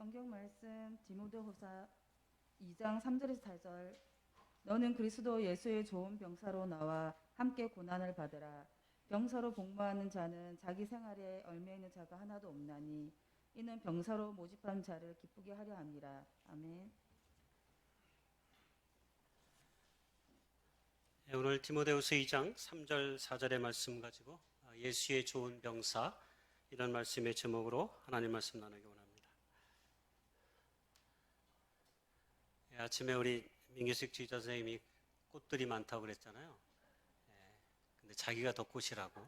성경 말씀 디모데후서 2장 3절에서 4절. 너는 그리스도 예수의 좋은 병사로 나와 함께 고난을 받으라. 병사로 복무하는 자는 자기 생활에 얽매이는 자가 하나도 없나니 이는 병사로 모집한 자를 기쁘게 하려 함이라. 아멘. 오늘 디모데후서 2장 3절 4절의 말씀 가지고 예수의 좋은 병사, 이런 말씀의 제목으로 하나님 말씀 나누기 원합니다. 아침에 우리 민규식 지휘자 선생님이 꽃들이 많다고 그랬잖아요. 근데 자기가 더 꽃이라고.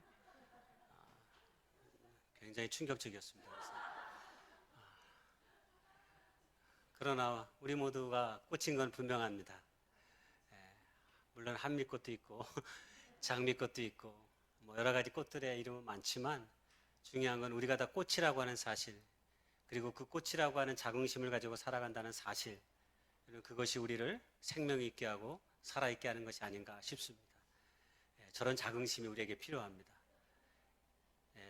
굉장히 충격적이었습니다. 그러나 우리 모두가 꽃인 건 분명합니다. 물론 한미꽃도 있고 장미꽃도 있고 여러 가지 꽃들의 이름은 많지만 중요한 건 우리가 다 꽃이라고 하는 사실, 그리고 그 꽃이라고 하는 자긍심을 가지고 살아간다는 사실, 그것이 우리를 생명 있게 하고 살아있게 하는 것이 아닌가 싶습니다. 저런 자긍심이 우리에게 필요합니다.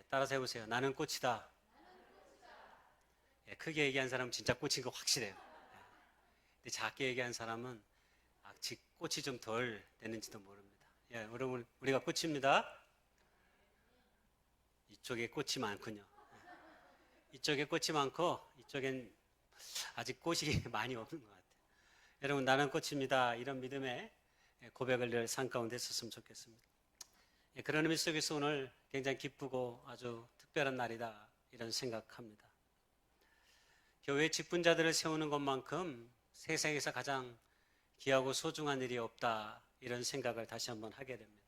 따라서 해보세요. 나는 꽃이다. 크게 얘기한 사람은 진짜 꽃인 거 확실해요. 근데 작게 얘기한 사람은 아직 꽃이 좀 덜 됐는지도 모릅니다. 여러분, 우리가 꽃입니다. 이쪽에 꽃이 많군요. 이쪽에 꽃이 많고 이쪽엔 아직 꽃이 많이 없는 것 같아요. 여러분, 나는 꽃입니다. 이런 믿음의 고백을 늘 삶 가운데 했었으면 좋겠습니다. 그런 의미 속에서 오늘 굉장히 기쁘고 아주 특별한 날이다, 이런 생각합니다. 교회 직분자들을 세우는 것만큼 세상에서 가장 귀하고 소중한 일이 없다, 이런 생각을 다시 한번 하게 됩니다.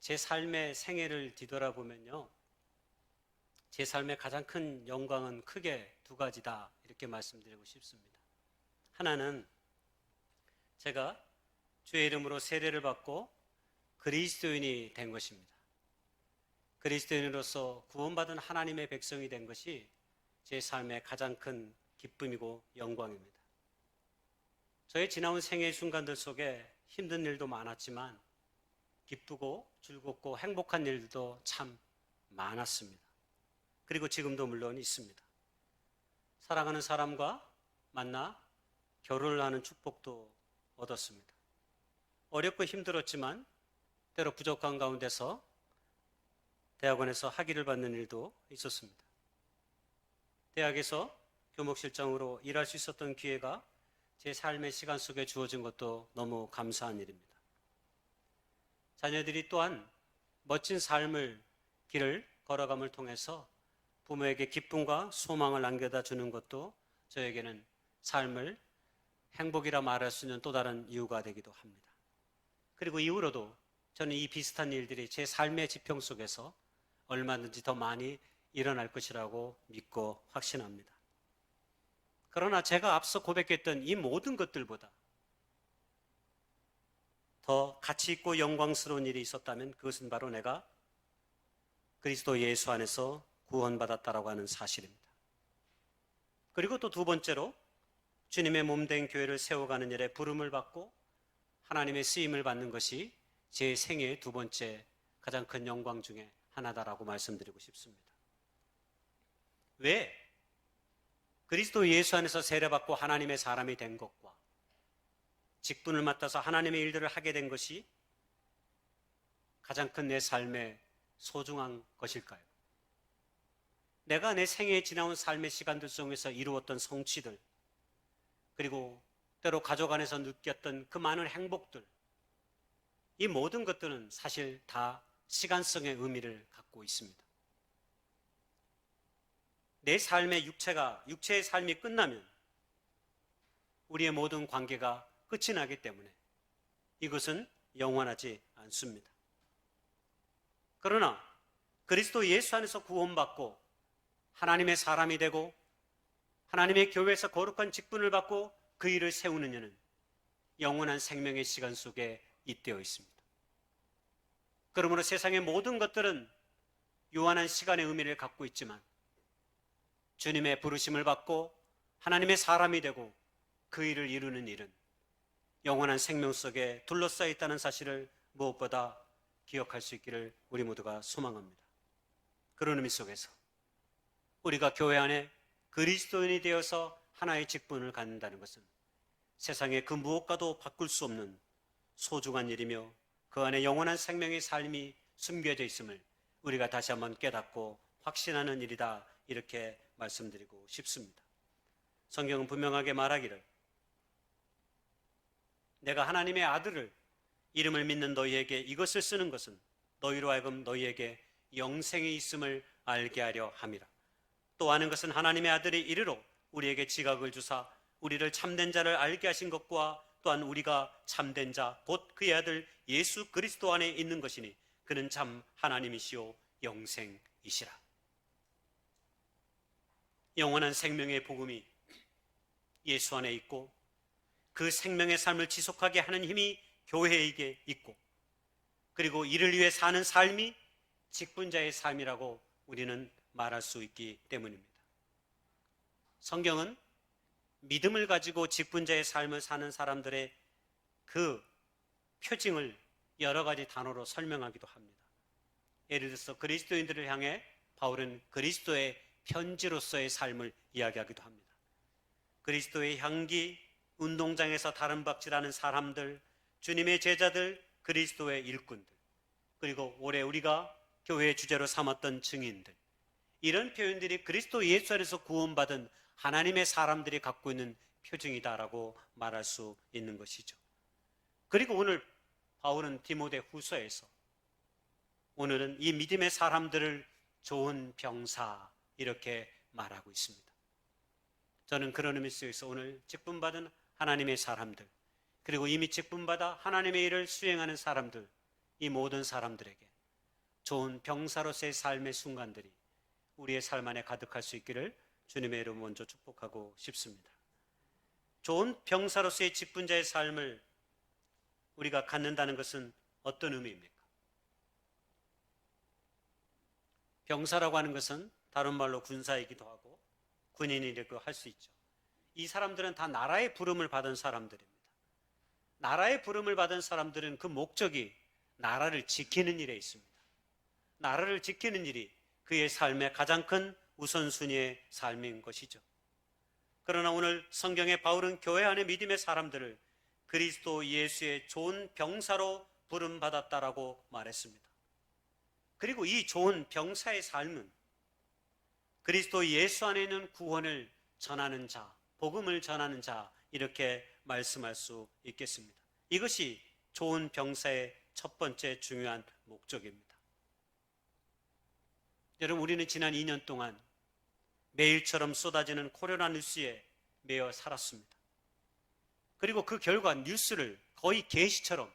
제 삶의 생애를 뒤돌아보면요, 제 삶의 가장 큰 영광은 크게 두 가지다, 이렇게 말씀드리고 싶습니다. 하나는 제가 주의 이름으로 세례를 받고 그리스도인이 된 것입니다. 그리스도인으로서 구원받은 하나님의 백성이 된 것이 제 삶의 가장 큰 기쁨이고 영광입니다. 저의 지나온 생애의 순간들 속에 힘든 일도 많았지만 기쁘고 즐겁고 행복한 일도 참 많았습니다. 그리고 지금도 물론 있습니다. 사랑하는 사람과 만나 결혼을 하는 축복도 얻었습니다. 어렵고 힘들었지만 때로 부족한 가운데서 대학원에서 학위를 받는 일도 있었습니다. 대학에서 교목실장으로 일할 수 있었던 기회가 제 삶의 시간 속에 주어진 것도 너무 감사한 일입니다. 자녀들이 또한 멋진 삶을 길을 걸어감을 통해서 부모에게 기쁨과 소망을 안겨다 주는 것도 저에게는 삶을 행복이라 말할 수 있는 또 다른 이유가 되기도 합니다. 그리고 이후로도 저는 이 비슷한 일들이 제 삶의 지평 속에서 얼마든지 더 많이 일어날 것이라고 믿고 확신합니다. 그러나 제가 앞서 고백했던 이 모든 것들보다 더 가치 있고 영광스러운 일이 있었다면 그것은 바로 내가 그리스도 예수 안에서 구원받았다라고 하는 사실입니다. 그리고 또 두 번째로 주님의 몸된 교회를 세워가는 일에 부름을 받고 하나님의 쓰임을 받는 것이 제 생애의 두 번째 가장 큰 영광 중에 하나다라고 말씀드리고 싶습니다. 왜? 그리스도 예수 안에서 세례받고 하나님의 사람이 된 것과 직분을 맡아서 하나님의 일들을 하게 된 것이 가장 큰 내 삶의 소중한 것일까요? 내가 내 생애에 지나온 삶의 시간들 속에서 이루었던 성취들, 그리고 때로 가족 안에서 느꼈던 그 많은 행복들, 이 모든 것들은 사실 다 시간성의 의미를 갖고 있습니다. 내 삶의 육체의 삶이 끝나면 우리의 모든 관계가 끝이 나기 때문에 이것은 영원하지 않습니다. 그러나 그리스도 예수 안에서 구원받고 하나님의 사람이 되고 하나님의 교회에서 거룩한 직분을 받고 그 일을 세우는 이는 영원한 생명의 시간 속에 잇대어 있습니다. 그러므로 세상의 모든 것들은 유한한 시간의 의미를 갖고 있지만 주님의 부르심을 받고 하나님의 사람이 되고 그 일을 이루는 일은 영원한 생명 속에 둘러싸여 있다는 사실을 무엇보다 기억할 수 있기를 우리 모두가 소망합니다. 그런 의미 속에서 우리가 교회 안에 그리스도인이 되어서 하나의 직분을 갖는다는 것은 세상의 그 무엇과도 바꿀 수 없는 소중한 일이며 그 안에 영원한 생명의 삶이 숨겨져 있음을 우리가 다시 한번 깨닫고 확신하는 일이다, 이렇게 말씀드리고 싶습니다. 성경은 분명하게 말하기를 내가 하나님의 아들을 이름을 믿는 너희에게 이것을 쓰는 것은 너희로 하여금 너희에게 영생이 있음을 알게 하려 함이라. 또 아는 것은 하나님의 아들이 이르러 우리에게 지각을 주사 우리를 참된 자를 알게 하신 것과 또한 우리가 참된 자 곧 그의 아들 예수 그리스도 안에 있는 것이니 그는 참 하나님이시요 영생이시라. 영원한 생명의 복음이 예수 안에 있고 그 생명의 삶을 지속하게 하는 힘이 교회에게 있고 그리고 이를 위해 사는 삶이 직분자의 삶이라고 우리는 말할 수 있기 때문입니다. 성경은 믿음을 가지고 직분자의 삶을 사는 사람들의 그 표징을 여러 가지 단어로 설명하기도 합니다. 예를 들어서 그리스도인들을 향해 바울은 그리스도의 편지로서의 삶을 이야기하기도 합니다. 그리스도의 향기, 운동장에서 다름박질하는 사람들, 주님의 제자들, 그리스도의 일꾼들, 그리고 올해 우리가 교회의 주제로 삼았던 증인들, 이런 표현들이 그리스도 예수 안에서 구원받은 하나님의 사람들이 갖고 있는 표징이다라고 말할 수 있는 것이죠. 그리고 오늘 바울은 디모데 후서에서 오늘은 이 믿음의 사람들을 좋은 병사 이렇게 말하고 있습니다. 저는 그런 의미에서 오늘 직분받은 하나님의 사람들, 그리고 이미 직분받아 하나님의 일을 수행하는 사람들, 이 모든 사람들에게 좋은 병사로서의 삶의 순간들이 우리의 삶 안에 가득할 수 있기를 주님의 이름으로 먼저 축복하고 싶습니다. 좋은 병사로서의 직분자의 삶을 우리가 갖는다는 것은 어떤 의미입니까? 병사라고 하는 것은 다른 말로 군사이기도 하고 군인이라고 할 수 있죠. 이 사람들은 다 나라의 부름을 받은 사람들입니다. 나라의 부름을 받은 사람들은 그 목적이 나라를 지키는 일에 있습니다. 나라를 지키는 일이 그의 삶의 가장 큰 우선순위의 삶인 것이죠. 그러나 오늘 성경의 바울은 교회 안의 믿음의 사람들을 그리스도 예수의 좋은 병사로 부름받았다라고 말했습니다. 그리고 이 좋은 병사의 삶은 그리스도 예수 안에 있는 구원을 전하는 자, 복음을 전하는 자, 이렇게 말씀할 수 있겠습니다. 이것이 좋은 병사의 첫 번째 중요한 목적입니다. 여러분, 우리는 지난 2년 동안 매일처럼 쏟아지는 코로나 뉴스에 매여 살았습니다. 그리고 그 결과 뉴스를 거의 계시처럼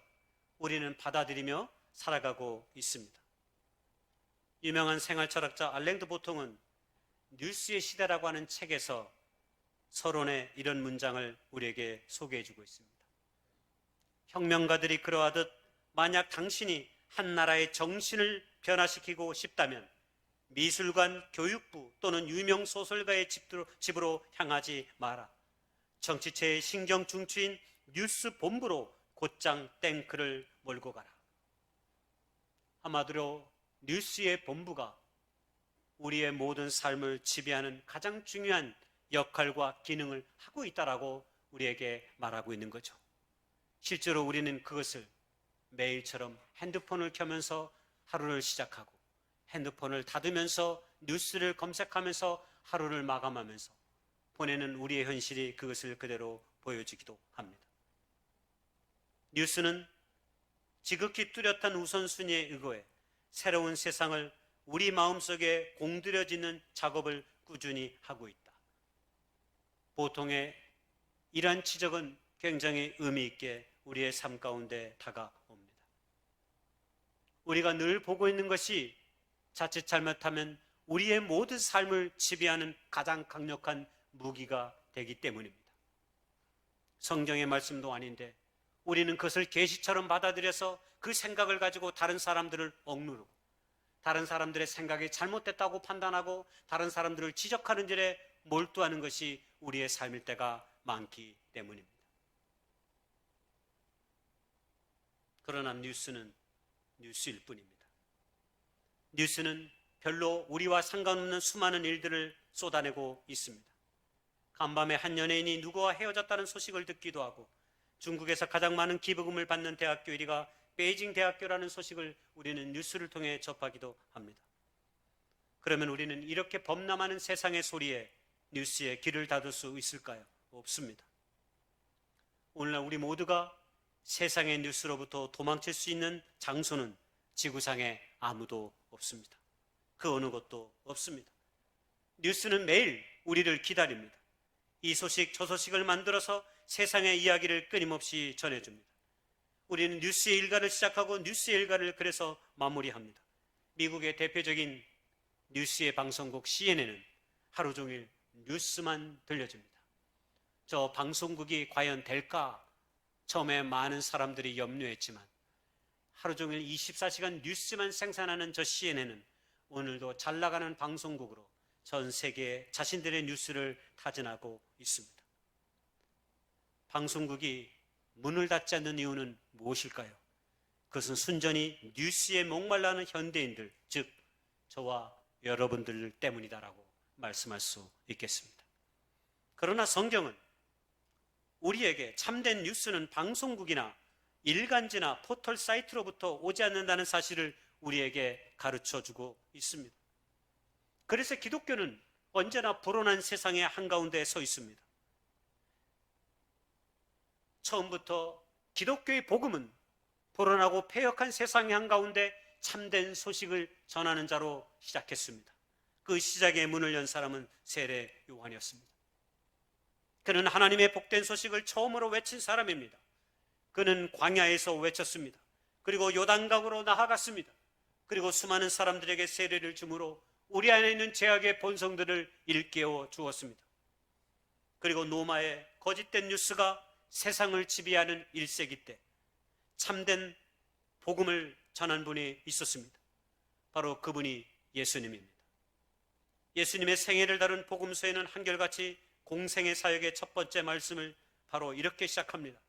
우리는 받아들이며 살아가고 있습니다. 유명한 생활철학자 알랭드 보통은 뉴스의 시대라고 하는 책에서 서론에 이런 문장을 우리에게 소개해주고 있습니다. 혁명가들이 그러하듯 만약 당신이 한 나라의 정신을 변화시키고 싶다면 미술관, 교육부 또는 유명 소설가의 집으로 향하지 마라. 정치체의 신경 중추인 뉴스 본부로 곧장 탱크를 몰고 가라. 한마디로 뉴스의 본부가 우리의 모든 삶을 지배하는 가장 중요한 역할과 기능을 하고 있다라고 우리에게 말하고 있는 거죠. 실제로 우리는 그것을 매일처럼 핸드폰을 켜면서 하루를 시작하고 핸드폰을 닫으면서 뉴스를 검색하면서 하루를 마감하면서 보내는 우리의 현실이 그것을 그대로 보여주기도 합니다. 뉴스는 지극히 뚜렷한 우선순위에 의거해 새로운 세상을 우리 마음속에 공들여지는 작업을 꾸준히 하고 있다. 보통의 이러한 지적은 굉장히 의미 있게 우리의 삶 가운데 다가옵니다. 우리가 늘 보고 있는 것이 자칫 잘못하면 우리의 모든 삶을 지배하는 가장 강력한 무기가 되기 때문입니다. 성경의 말씀도 아닌데 우리는 그것을 계시처럼 받아들여서 그 생각을 가지고 다른 사람들을 억누르고 다른 사람들의 생각이 잘못됐다고 판단하고 다른 사람들을 지적하는 일에 몰두하는 것이 우리의 삶일 때가 많기 때문입니다. 그러나 뉴스는 뉴스일 뿐입니다. 뉴스는 별로 우리와 상관없는 수많은 일들을 쏟아내고 있습니다. 한밤에 한 연예인이 누구와 헤어졌다는 소식을 듣기도 하고, 중국에서 가장 많은 기부금을 받는 대학교 1위가 베이징 대학교라는 소식을 우리는 뉴스를 통해 접하기도 합니다. 그러면 우리는 이렇게 범람하는 세상의 소리에, 뉴스에 귀를 닫을 수 있을까요? 없습니다. 오늘날 우리 모두가 세상의 뉴스로부터 도망칠 수 있는 장소는 지구상에 아무도 없습니다. 그 어느 곳도 없습니다. 뉴스는 매일 우리를 기다립니다. 이 소식 저 소식을 만들어서 세상의 이야기를 끊임없이 전해줍니다. 우리는 뉴스의 일과를 시작하고 뉴스의 일과를 그래서 마무리합니다. 미국의 대표적인 뉴스의 방송국 CNN은 하루 종일 뉴스만 들려줍니다. 저 방송국이 과연 될까? 처음에 많은 사람들이 염려했지만 하루 종일 24시간 뉴스만 생산하는 저 CNN은 오늘도 잘 나가는 방송국으로 전 세계에 자신들의 뉴스를 타진하고 있습니다. 방송국이 문을 닫지 않는 이유는 무엇일까요? 그것은 순전히 뉴스에 목말라하는 현대인들, 즉 저와 여러분들 때문이다라고 말씀할 수 있겠습니다. 그러나 성경은 우리에게 참된 뉴스는 방송국이나 일간지나 포털 사이트로부터 오지 않는다는 사실을 우리에게 가르쳐주고 있습니다. 그래서 기독교는 언제나 불온한 세상의 한가운데 서 있습니다. 처음부터 기독교의 복음은 불온하고 패역한 세상의 한가운데 참된 소식을 전하는 자로 시작했습니다. 그 시작의 문을 연 사람은 세례 요한이었습니다. 그는 하나님의 복된 소식을 처음으로 외친 사람입니다. 그는 광야에서 외쳤습니다. 그리고 요단강으로 나아갔습니다. 그리고 수많은 사람들에게 세례를 주므로 우리 안에 있는 죄악의 본성들을 일깨워 주었습니다. 그리고 노마의 거짓된 뉴스가 세상을 지배하는 1세기 때 참된 복음을 전한 분이 있었습니다. 바로 그분이 예수님입니다. 예수님의 생애를 다룬 복음서에는 한결같이 공생의 사역의 첫 번째 말씀을 바로 이렇게 시작합니다.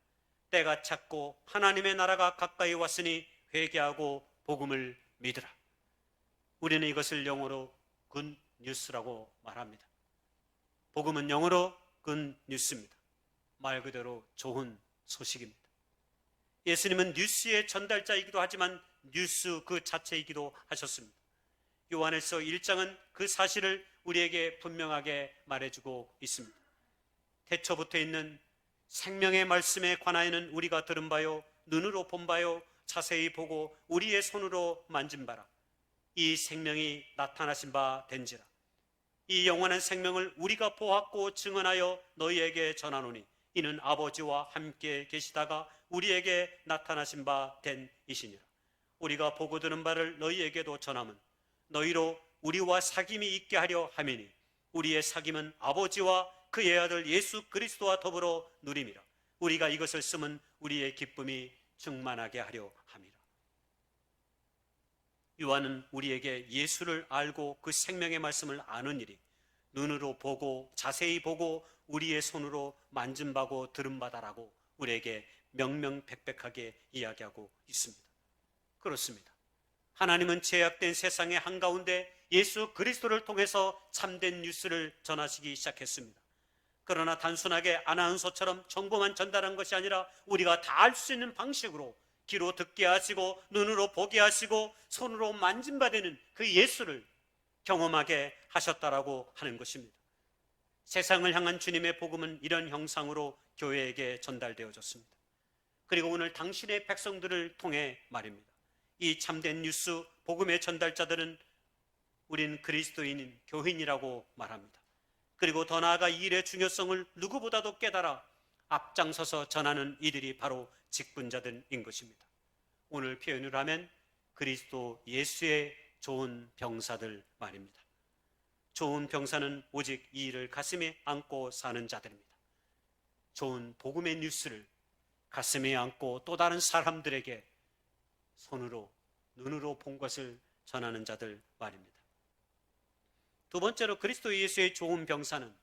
때가 찼고 하나님의 나라가 가까이 왔으니 회개하고 복음을 믿으라. 우리는 이것을 영어로 굿 뉴스라고 말합니다. 복음은 영어로 굿 뉴스입니다. 말 그대로 좋은 소식입니다. 예수님은 뉴스의 전달자이기도 하지만 뉴스 그 자체이기도 하셨습니다. 요한일서 1장은 그 사실을 우리에게 분명하게 말해주고 있습니다. 태초부터 있는 생명의 말씀에 관하여는 우리가 들은 바요, 눈으로 본 바요, 자세히 보고 우리의 손으로 만진 바라. 이 생명이 나타나신 바 된지라. 이 영원한 생명을 우리가 보았고 증언하여 너희에게 전하노니 이는 아버지와 함께 계시다가 우리에게 나타나신 바 된 이시니라. 우리가 보고 들은 바를 너희에게도 전함은 너희로 우리와 사귐이 있게 하려 함이니 우리의 사귐은 아버지와 그의 아들 예수 그리스도와 더불어 누림이라. 우리가 이것을 쓰면 우리의 기쁨이 충만하게 하려 함이라. 요한은 우리에게 예수를 알고 그 생명의 말씀을 아는 일이 눈으로 보고 자세히 보고 우리의 손으로 만진 바고 들은 바다라고 우리에게 명명백백하게 이야기하고 있습니다. 그렇습니다. 하나님은 죄악된 세상의 한가운데 예수 그리스도를 통해서 참된 뉴스를 전하시기 시작했습니다. 그러나 단순하게 아나운서처럼 정보만 전달한 것이 아니라 우리가 다 알 수 있는 방식으로 귀로 듣게 하시고 눈으로 보게 하시고 손으로 만진 바 되는 그 예수를 경험하게 하셨다라고 하는 것입니다. 세상을 향한 주님의 복음은 이런 형상으로 교회에게 전달되어졌습니다. 그리고 오늘 당신의 백성들을 통해 말입니다. 이 참된 뉴스 복음의 전달자들은 우린 그리스도인인 교인이라고 말합니다. 그리고 더 나아가 이 일의 중요성을 누구보다도 깨달아 앞장서서 전하는 이들이 바로 직분자들인 것입니다. 오늘 표현을 하면 그리스도 예수의 좋은 병사들 말입니다. 좋은 병사는 오직 이 일을 가슴에 안고 사는 자들입니다. 좋은 복음의 뉴스를 가슴에 안고 또 다른 사람들에게 손으로 눈으로 본 것을 전하는 자들 말입니다. 두 번째로 그리스도 예수의 좋은 병사는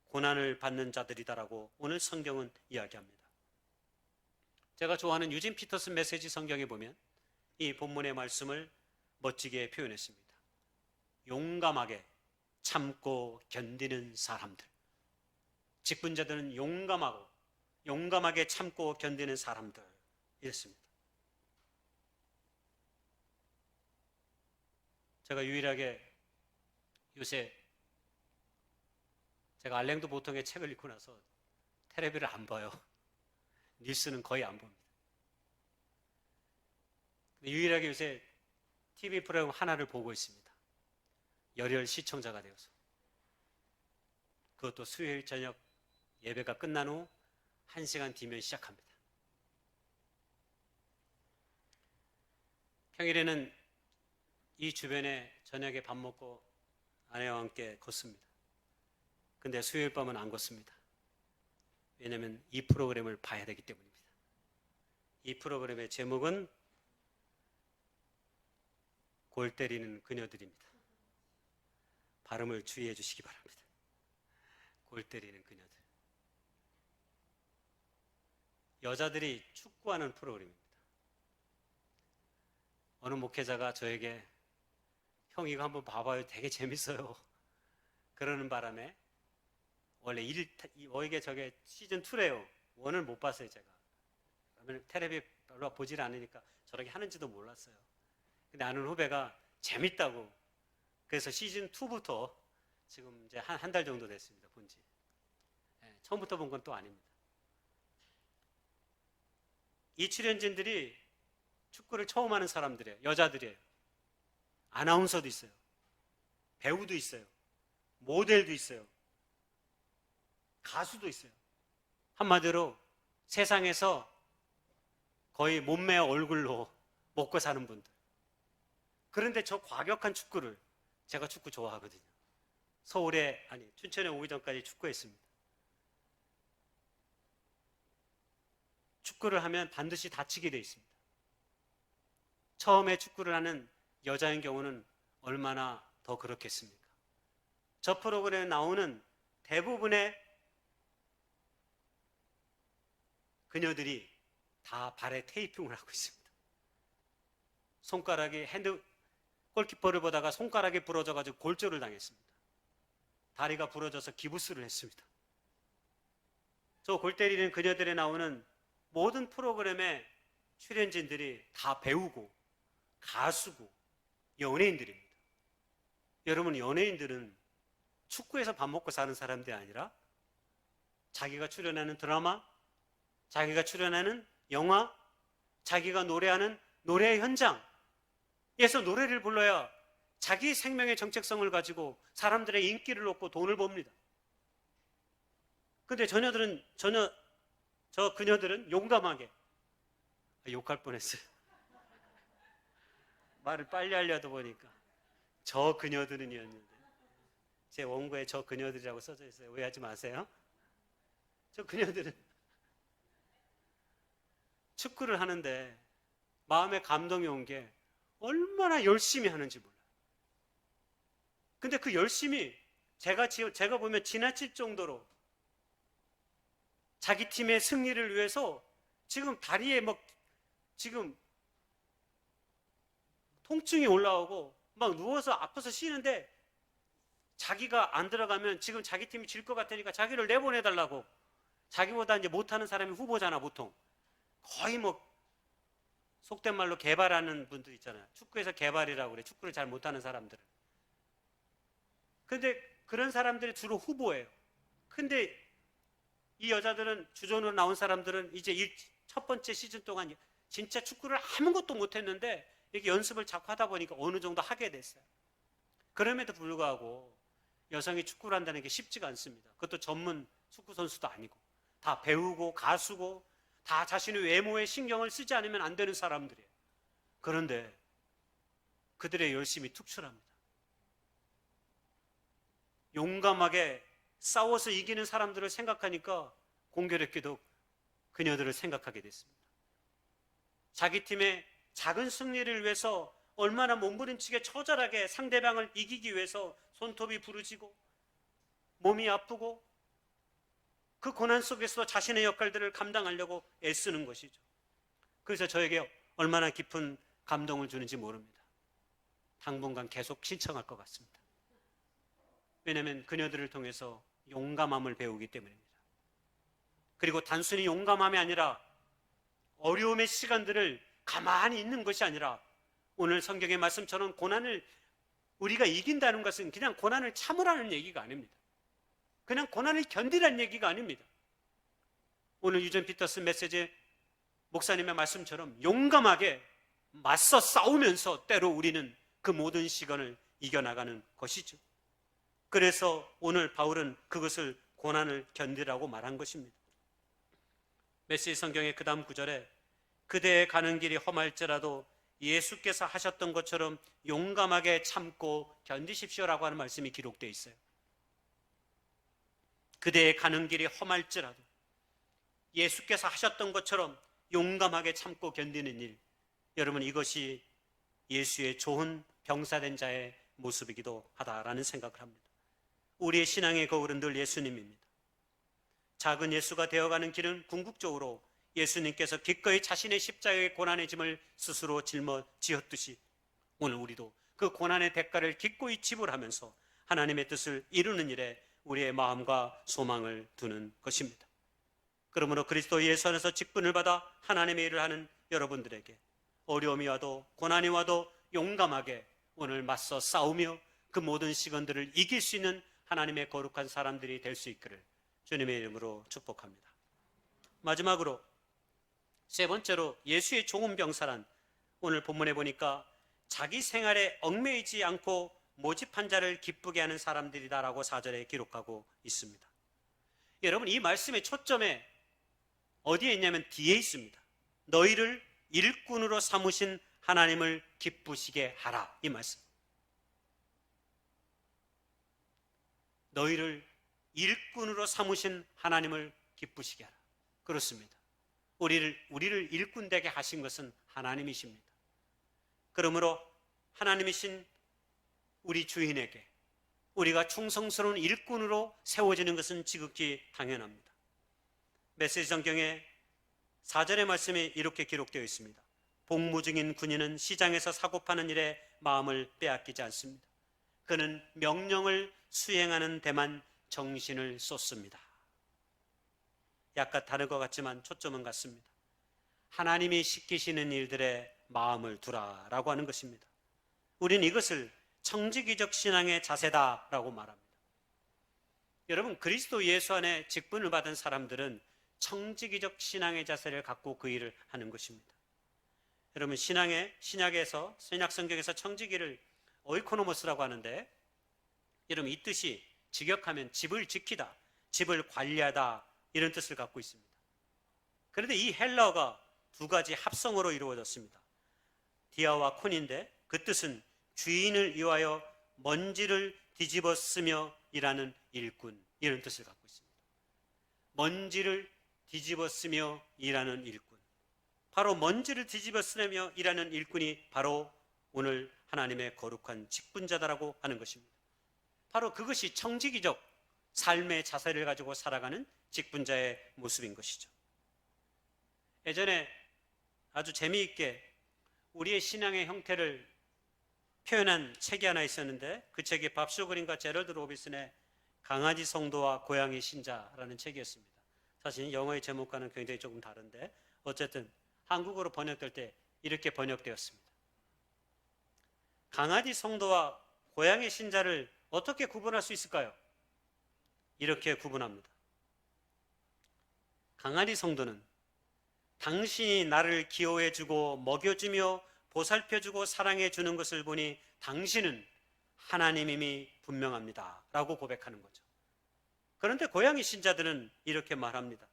고난을 받는 자들이다라고 오늘 성경은 이야기합니다. 제가 좋아하는 유진 피터슨 메시지 성경에 보면 이 본문의 말씀을 멋지게 표현했습니다. 용감하게 참고 견디는 사람들. 직분자들은 용감하게 참고 견디는 사람들, 이랬습니다. 제가 유일하게 요새 제가 알랭도 보통의 책을 읽고 나서 텔레비를 안 봐요. 뉴스는 거의 안 봅니다. 유일하게 요새 TV 프로그램 하나를 보고 있습니다. 열혈 시청자가 되어서. 그것도 수요일 저녁 예배가 끝난 후 1시간 뒤면 시작합니다. 평일에는 이 주변에 저녁에 밥 먹고 아내와 함께 걷습니다. 근데 수요일 밤은 안 걷습니다. 왜냐하면 이 프로그램을 봐야 되기 때문입니다. 이 프로그램의 제목은 골 때리는 그녀들입니다. 발음을 주의해 주시기 바랍니다. 골 때리는 그녀들. 여자들이 축구하는 프로그램입니다. 어느 목회자가 저에게 형 이거 한번 봐봐요. 되게 재밌어요. 그러는 바람에 원래 이게 저게 시즌 2래요. 1을 못 봤어요, 제가. 그러면 텔레비 별로 보질 않으니까 저렇게 하는지도 몰랐어요. 근데 아는 후배가 재밌다고. 그래서 시즌 2부터 지금 이제 한 달 정도 됐습니다, 본지. 네, 처음부터 본 건 또 아닙니다. 이 출연진들이 축구를 처음 하는 사람들이에요. 여자들이에요. 아나운서도 있어요. 배우도 있어요. 모델도 있어요. 가수도 있어요. 한마디로 세상에서 거의 몸매 얼굴로 먹고 사는 분들. 그런데 저 과격한 축구를, 제가 축구 좋아하거든요. 춘천에 오기 전까지 축구했습니다. 축구를 하면 반드시 다치게 돼 있습니다. 처음에 축구를 하는 여자인 경우는 얼마나 더 그렇겠습니까? 저 프로그램에 나오는 대부분의 그녀들이 다 발에 테이핑을 하고 있습니다. 손가락이 골키퍼를 보다가 손가락이 부러져가지고 골절을 당했습니다. 다리가 부러져서 기부스를 했습니다. 저 골 때리는 그녀들에 나오는 모든 프로그램의 출연진들이 다 배우고 가수고 연예인들입니다. 여러분, 연예인들은 축구에서 밥 먹고 사는 사람들이 아니라 자기가 출연하는 드라마, 자기가 출연하는 영화, 자기가 노래하는 노래 현장에서 노래를 불러야 자기 생명의 정체성을 가지고 사람들의 인기를 얻고 돈을 법니다. 근데 저 그녀들은 용감하게, 욕할 뻔했어요. 말을 빨리 하려다 보니까 저 그녀들은이었는데, 제 원고에 저 그녀들이라고 써져 있어요. 오해하지 마세요. 저 그녀들은 축구를 하는데 마음에 감동이 온 게 얼마나 열심히 하는지 몰라요. 근데 그 열심이 제가 보면 지나칠 정도로 자기 팀의 승리를 위해서 지금 다리에 지금 통증이 올라오고 막 누워서 아파서 쉬는데 자기가 안 들어가면 지금 자기 팀이 질 것 같으니까 자기를 내보내달라고. 자기보다 이제 못하는 사람이 후보잖아, 보통. 거의 속된 말로 개발하는 분들 있잖아요. 축구에서 개발이라고 그래. 축구를 잘 못하는 사람들은. 근데 그런 사람들이 주로 후보예요. 근데 이 여자들은, 주전으로 나온 사람들은 이제 첫 번째 시즌 동안 진짜 축구를 아무것도 못했는데 이렇게 연습을 자꾸 하다 보니까 어느 정도 하게 됐어요. 그럼에도 불구하고 여성이 축구를 한다는 게 쉽지가 않습니다. 그것도 전문 축구 선수도 아니고 다 배우고 가수고 다 자신의 외모에 신경을 쓰지 않으면 안 되는 사람들이에요. 그런데 그들의 열심이 특출합니다. 용감하게 싸워서 이기는 사람들을 생각하니까 공교롭게도 그녀들을 생각하게 됐습니다. 자기 팀의 작은 승리를 위해서 얼마나 몸부림치게 처절하게 상대방을 이기기 위해서 손톱이 부러지고 몸이 아프고 그 고난 속에서 자신의 역할들을 감당하려고 애쓰는 것이죠. 그래서 저에게 얼마나 깊은 감동을 주는지 모릅니다. 당분간 계속 신청할 것 같습니다. 왜냐하면 그녀들을 통해서 용감함을 배우기 때문입니다. 그리고 단순히 용감함이 아니라 어려움의 시간들을 가만히 있는 것이 아니라 오늘 성경의 말씀처럼 고난을 우리가 이긴다는 것은 그냥 고난을 참으라는 얘기가 아닙니다. 그냥 고난을 견디라는 얘기가 아닙니다. 오늘 유전 피터스 메시지 목사님의 말씀처럼 용감하게 맞서 싸우면서 때로 우리는 그 모든 시간을 이겨나가는 것이죠. 그래서 오늘 바울은 그것을 고난을 견디라고 말한 것입니다. 메시지 성경의 그 다음 구절에 그대의 가는 길이 험할지라도 예수께서 하셨던 것처럼 용감하게 참고 견디십시오라고 하는 말씀이 기록되어 있어요. 그대의 가는 길이 험할지라도 예수께서 하셨던 것처럼 용감하게 참고 견디는 일, 여러분 이것이 예수의 좋은 병사된 자의 모습이기도 하다라는 생각을 합니다. 우리의 신앙의 거울은 늘 예수님입니다. 작은 예수가 되어가는 길은 궁극적으로 예수님께서 기꺼이 자신의 십자가의 고난의 짐을 스스로 짊어지었듯이 오늘 우리도 그 고난의 대가를 기꺼이 지불하면서 하나님의 뜻을 이루는 일에 우리의 마음과 소망을 두는 것입니다. 그러므로 그리스도 예수 안에서 직분을 받아 하나님의 일을 하는 여러분들에게 어려움이 와도 고난이 와도 용감하게 오늘 맞서 싸우며 그 모든 시간들을 이길 수 있는 하나님의 거룩한 사람들이 될 수 있기를 주님의 이름으로 축복합니다. 마지막으로 세 번째로 예수의 좋은 병사란 오늘 본문에 보니까 자기 생활에 얽매이지 않고 모집한 자를 기쁘게 하는 사람들이다라고 4절에 기록하고 있습니다. 여러분 이 말씀의 초점에 어디에 있냐면 뒤에 있습니다. 너희를 일꾼으로 삼으신 하나님을 기쁘시게 하라 이 말씀. 너희를 일꾼으로 삼으신 하나님을 기쁘시게 하라. 그렇습니다. 우리를 일꾼 되게 하신 것은 하나님이십니다. 그러므로 하나님이신 우리 주인에게 우리가 충성스러운 일꾼으로 세워지는 것은 지극히 당연합니다. 메시지 성경에 4절의 말씀이 이렇게 기록되어 있습니다. 복무 중인 군인은 시장에서 사고 파는 일에 마음을 빼앗기지 않습니다. 그는 명령을 수행하는 데만 정신을 쏟습니다. 약간 다른 것 같지만 초점은 같습니다. 하나님이 시키시는 일들에 마음을 두라라고 하는 것입니다. 우리는 이것을 청지기적 신앙의 자세다라고 말합니다. 여러분 그리스도 예수 안에 직분을 받은 사람들은 청지기적 신앙의 자세를 갖고 그 일을 하는 것입니다. 여러분 신약에서 신약 성경에서 청지기를 오이코노모스라고 하는데 여러분 이 뜻이 직역하면 집을 지키다, 집을 관리하다 이런 뜻을 갖고 있습니다. 그런데 이 헬라어가 두 가지 합성어로 이루어졌습니다. 디아와 콘인데 그 뜻은 주인을 위하여 먼지를 뒤집어 쓰며 일하는 일꾼 이런 뜻을 갖고 있습니다. 먼지를 뒤집어 쓰며 일하는 일꾼. 바로 먼지를 뒤집어 쓰며 일하는 일꾼이 바로 오늘 하나님의 거룩한 직분자다라고 하는 것입니다. 바로 그것이 청지기적 삶의 자세를 가지고 살아가는 직분자의 모습인 것이죠. 예전에 아주 재미있게 우리의 신앙의 형태를 표현한 책이 하나 있었는데 그 책이 밥 슈그린과 제럴드 로빈슨의 강아지 성도와 고양이 신자라는 책이었습니다. 사실 영어의 제목과는 굉장히 조금 다른데 어쨌든 한국어로 번역될 때 이렇게 번역되었습니다. 강아지 성도와 고양이 신자를 어떻게 구분할 수 있을까요? 이렇게 구분합니다. 강아지 성도는 당신이 나를 기호해주고 먹여주며 보살펴주고 사랑해주는 것을 보니 당신은 하나님임이 분명합니다 라고 고백하는 거죠. 그런데 고양이 신자들은 이렇게 말합니다.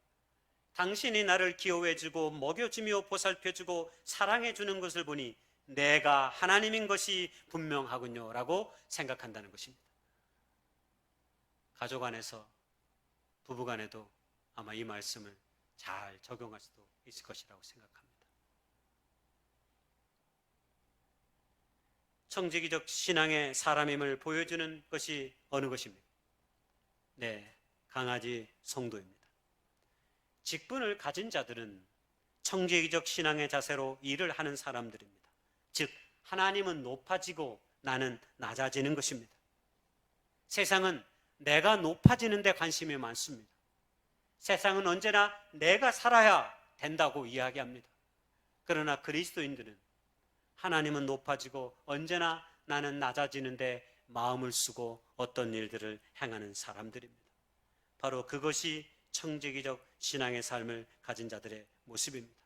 당신이 나를 기호해주고 먹여주며 보살펴주고 사랑해주는 것을 보니 내가 하나님인 것이 분명하군요 라고 생각한다는 것입니다. 가족 안에서 부부 간에도 아마 이 말씀을 잘 적용할 수도 있을 것이라고 생각합니다. 청지기적 신앙의 사람임을 보여주는 것이 어느 것입니까? 네, 강아지 성도입니다. 직분을 가진 자들은 청지기적 신앙의 자세로 일을 하는 사람들입니다. 즉 하나님은 높아지고 나는 낮아지는 것입니다. 세상은 내가 높아지는 데 관심이 많습니다. 세상은 언제나 내가 살아야 된다고 이야기합니다. 그러나 그리스도인들은 하나님은 높아지고 언제나 나는 낮아지는데 마음을 쓰고 어떤 일들을 행하는 사람들입니다. 바로 그것이 청지기적 신앙의 삶을 가진 자들의 모습입니다.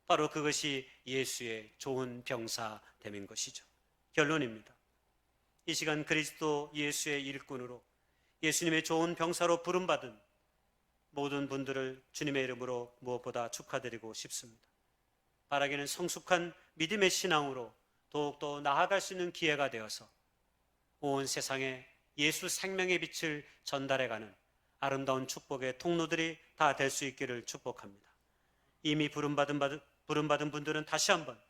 바로 그것이 예수의 좋은 병사됨인 것이죠. 결론입니다. 이 시간 그리스도 예수의 일꾼으로 예수님의 좋은 병사로 부름받은 모든 분들을 주님의 이름으로 무엇보다 축하드리고 싶습니다. 바라기는 성숙한 믿음의 신앙으로 더욱더 나아갈 수 있는 기회가 되어서 온 세상에 예수 생명의 빛을 전달해가는 아름다운 축복의 통로들이 다 될 수 있기를 축복합니다. 이미 부름받은 분들은 다시 한번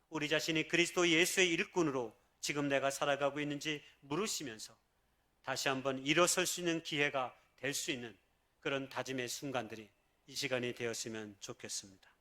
우리 자신이 그리스도 예수의 일꾼으로 지금 내가 살아가고 있는지 물으시면서 다시 한번 일어설 수 있는 기회가 될 수 있는 그런 다짐의 순간들이 이 시간이 되었으면 좋겠습니다.